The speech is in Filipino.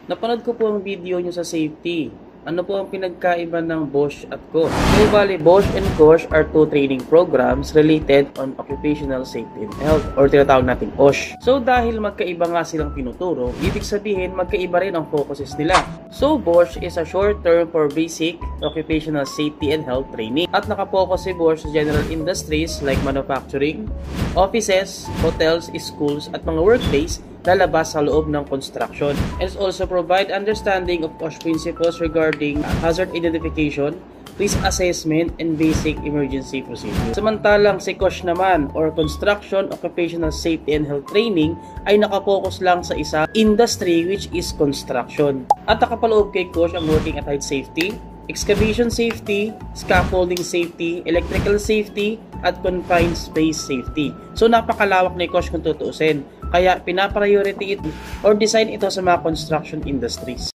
Napanood ko po ang video nyo sa safety. Ano po ang pinagkaiba ng Bosch at Koch? So, bali, Bosch and Koch are two training programs related on occupational safety and health, or tinatawag natin OSH. So, dahil magkaiba nga silang tinuturo, ibig sabihin magkaiba rin ang focuses nila. So, Bosch is a short term for basic occupational safety and health training. At nakapokus si Bosch sa general industries like manufacturing, offices, hotels, schools, at mga workplace lalabas sa loob ng construction. And also provide understanding of OSH principles regarding hazard identification, risk assessment, and basic emergency procedures. Samantalang si Koch naman, or Construction, Occupational Safety and Health Training, ay nakapokus lang sa isa industry, which is construction. At nakapaloob kay Koch ang working at height safety, excavation safety, scaffolding safety, electrical safety, at confined space safety. So napakalawak ni Koch kung tutuusin. Kaya pinapriority it or design ito sa mga construction industries.